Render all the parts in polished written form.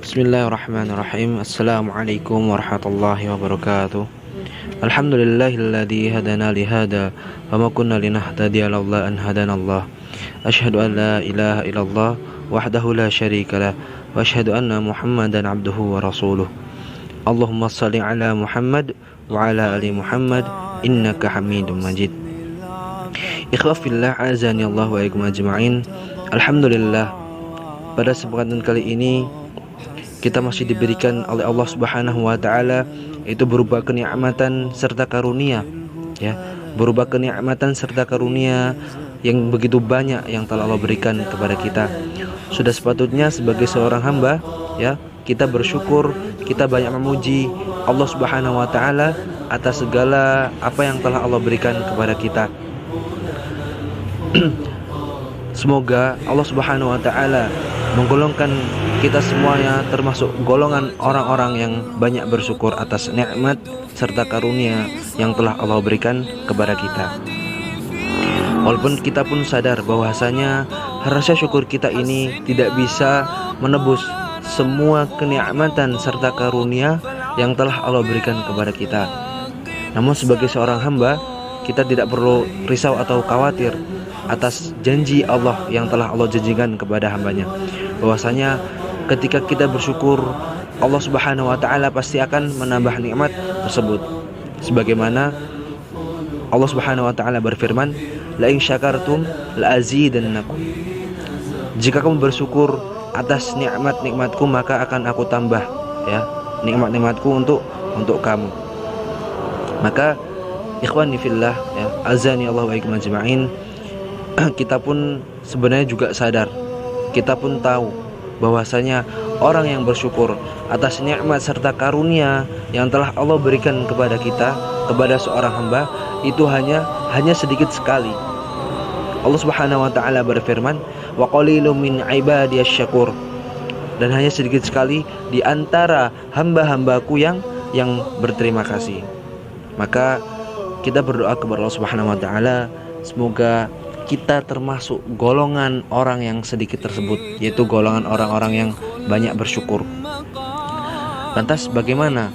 Bismillahirrahmanirrahim. Assalamualaikum warahmatullahi wabarakatuh. Alhamdulillahilladzi hadana li hada wa ma kunna linahtadiya laula an hadanallah. Asyhadu an la ilaha illallah wahdahu la syarika lah wa asyhadu anna Muhammadan abduhu wa rasuluh. Allahumma shalli ala Muhammad wa ala ali Muhammad innaka Hamidum Majid. Ikhwah fillah, azani Allah wa iyyakum ajma'in. Alhamdulillah, pada kesempatan kali ini kita masih diberikan oleh Allah Subhanahu wa taala itu berupa kenikmatan serta karunia, ya, berupa kenikmatan serta karunia yang begitu banyak yang telah Allah berikan kepada kita. Sudah sepatutnya sebagai seorang hamba, ya, kita bersyukur, kita banyak memuji Allah Subhanahu wa taala atas segala apa yang telah Allah berikan kepada kita. Semoga Allah Subhanahu wa taala menggolongkan kita semuanya termasuk golongan orang-orang yang banyak bersyukur atas nikmat serta karunia yang telah Allah berikan kepada kita. Walaupun kita pun sadar bahwasanya rasa syukur kita ini tidak bisa menebus semua kenikmatan serta karunia yang telah Allah berikan kepada kita. Namun sebagai seorang hamba, kita tidak perlu risau atau khawatir atas janji Allah yang telah Allah janjikan kepada hambanya, bahwasanya ketika kita bersyukur, Allah Subhanahu wa taala pasti akan menambah nikmat tersebut. Sebagaimana Allah Subhanahu wa taala berfirman, "La in syakartum la azidannakum." Jika kamu bersyukur atas nikmat-nikmatku, maka akan aku tambah, ya, nikmat-nikmatku untuk kamu. Maka ikhwani fillah, ya, azani Allah wa iyyakum ajma'in, kita pun sebenarnya juga sadar, kita pun tahu bahwasanya orang yang bersyukur atas nikmat serta karunia yang telah Allah berikan kepada kita, kepada seorang hamba, itu hanya sedikit sekali. Allah Subhanahu wa taala berfirman, "Wa qalilum min ibadiyasy syakur." Dan hanya sedikit sekali di antara hamba-hambaku yang berterima kasih. Maka kita berdoa kepada Allah Subhanahu wa taala, semoga kita termasuk golongan orang yang sedikit tersebut, yaitu golongan orang-orang yang banyak bersyukur. Lantas bagaimana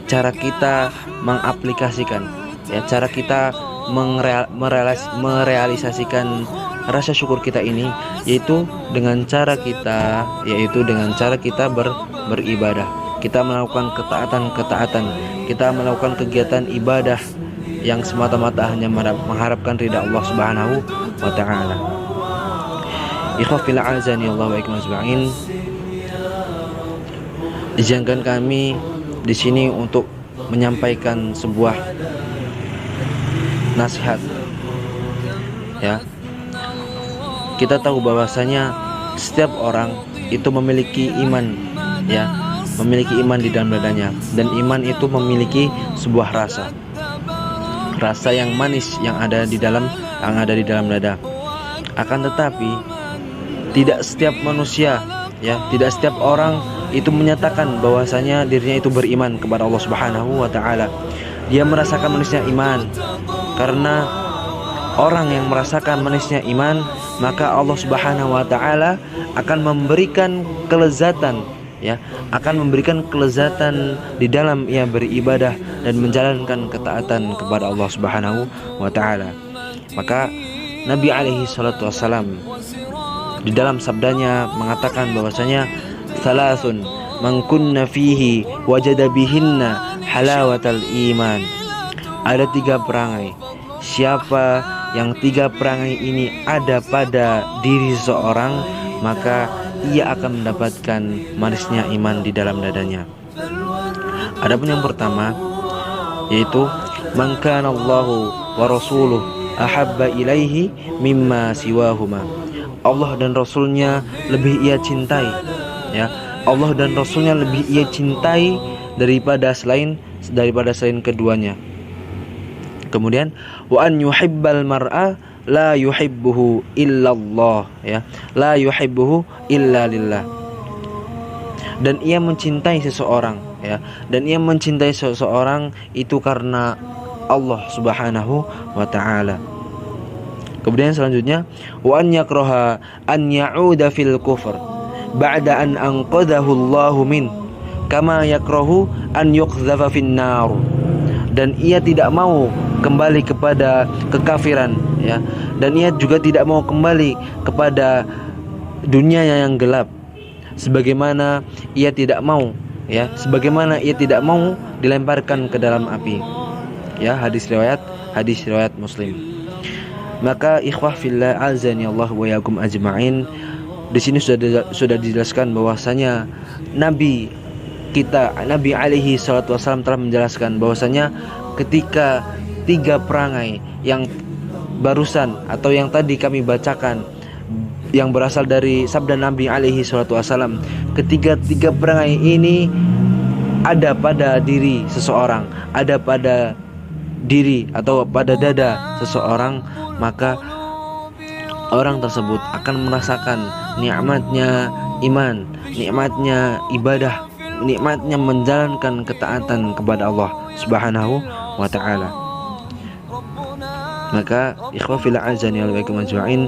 cara kita mengaplikasikan, ya, cara kita merealisasikan rasa syukur kita ini, yaitu dengan cara kita beribadah. Kita melakukan ketaatan, kita melakukan kegiatan ibadah yang semata-mata hanya mengharapkan ridha Allah Subhanahu wa taala. Ikhwah fillah, azani Allah wa iyyakum ajma'in. Izinkan kami di sini untuk menyampaikan sebuah nasihat. Ya. Kita tahu bahwasanya setiap orang itu memiliki iman, ya, memiliki iman di dalam dadanya, dan iman itu memiliki sebuah rasa yang manis yang ada di dalam dada. Akan tetapi tidak setiap manusia, ya, tidak setiap orang itu menyatakan bahwasanya dirinya itu beriman kepada Allah Subhanahu wa taala. Dia merasakan manisnya iman. Karena orang yang merasakan manisnya iman, maka Allah Subhanahu wa taala akan memberikan kelezatan, ya, akan memberikan kelezatan di dalam ia beribadah dan menjalankan ketaatan kepada Allah Subhanahu wa taala. Maka Nabi alaihi salatu wassalam di dalam sabdanya mengatakan bahwasanya salasun man kunna fihi wajada bihinna halawatal iman. Ada 3 perangai. Siapa yang 3 perangai ini ada pada diri seseorang, maka ia akan mendapatkan manisnya iman di dalam dadanya. Adapun yang pertama, yaitu man kana Allahu wa rasuluhu ahabba ilaihi mimma siwahuma. Allah dan Rasulnya lebih ia cintai, ya. Allah dan Rasulnya lebih ia cintai daripada selain keduanya. Kemudian wa an yuhibbal mar'a la yuhibbuhu illallah, ya, la yuhibbuhu illa lillah. Dan ia mencintai seseorang, ya, dan ia mencintai seseorang itu karena Allah Subhanahu wa taala. Kemudian selanjutnya wa an yakraha an ya'uda fil kufr ba'da an anqadhahu Allahu min kama yakrahu an yuqdhafa finnar. Dan ia tidak mau kembali kepada kekafiran, ya, dan ia juga tidak mau kembali kepada dunia yang gelap, sebagaimana ia tidak mau, ya, sebagaimana ia tidak mau dilemparkan ke dalam api, ya. Hadis riwayat Muslim. Maka ikhwah fillah azani Allah wa yakum ajma'in, di sini sudah dijelaskan bahwasanya Nabi alaihi salatu wasallam telah menjelaskan bahwasanya ketika 3 perangai yang barusan atau yang tadi kami bacakan, yang berasal dari sabda Nabi alaihi salatu wasallam, tiga perangai ini ada pada diri seseorang, ada pada diri atau pada dada seseorang, maka orang tersebut akan merasakan nikmatnya iman, nikmatnya ibadah, nikmatnya menjalankan ketaatan kepada Allah Subhanahu wa ta'ala. Maka ikhwah fillah azani wa bikum ajma'in,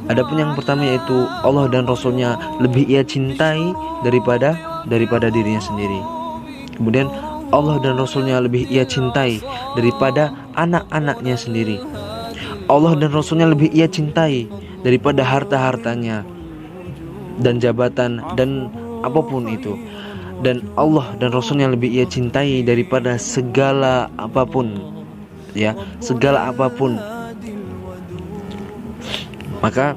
adapun yang pertama yaitu Allah dan Rasulnya lebih ia cintai daripada dirinya sendiri. Kemudian Allah dan Rasulnya lebih ia cintai daripada anak-anaknya sendiri. Allah dan Rasulnya lebih ia cintai daripada harta-hartanya dan jabatan dan apapun itu. Dan Allah dan Rasulnya lebih ia cintai daripada segala apapun, ya, segala apapun. Maka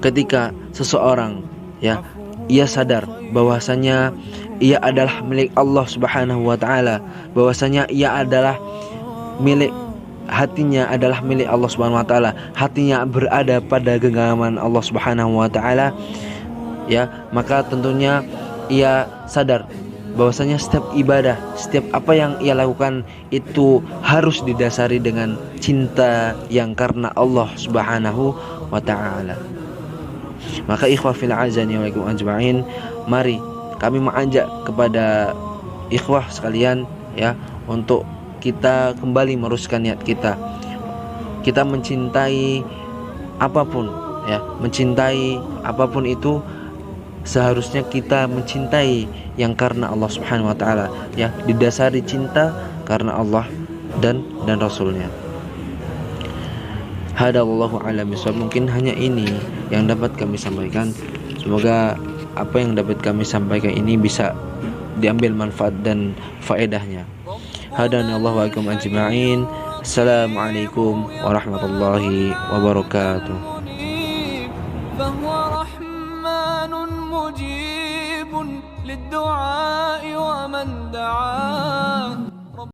ketika seseorang, ya, ia sadar bahwasanya ia adalah milik Allah Subhanahu wa ta'ala, bahwasanya ia adalah milik, hatinya adalah milik Allah Subhanahu wa ta'ala, hatinya berada pada genggaman Allah Subhanahu wa ta'ala, ya, maka tentunya ia sadar bahwasanya setiap ibadah, setiap apa yang ia lakukan itu harus didasari dengan cinta yang karena Allah Subhanahu wa ta'ala. Maka ikhwah fil azani wa ikum ajma'in, mari kami mengajak kepada ikhwah sekalian, ya, untuk kita kembali meruskan niat kita. Kita mencintai apapun, ya, mencintai apapun itu seharusnya kita mencintai yang karena Allah Subhanahu wa ta'ala, ya, didasari cinta karena Allah dan Rasulnya. Hadallahu a'lam bishawab. Mungkin hanya ini yang dapat kami sampaikan. Semoga apa yang dapat kami sampaikan ini bisa diambil manfaat dan faedahnya. Hadanallahu wa ikum ajma'in. Assalamualaikum warahmatullahi wabarakatuh. مجيب للدعاء ومن دعاه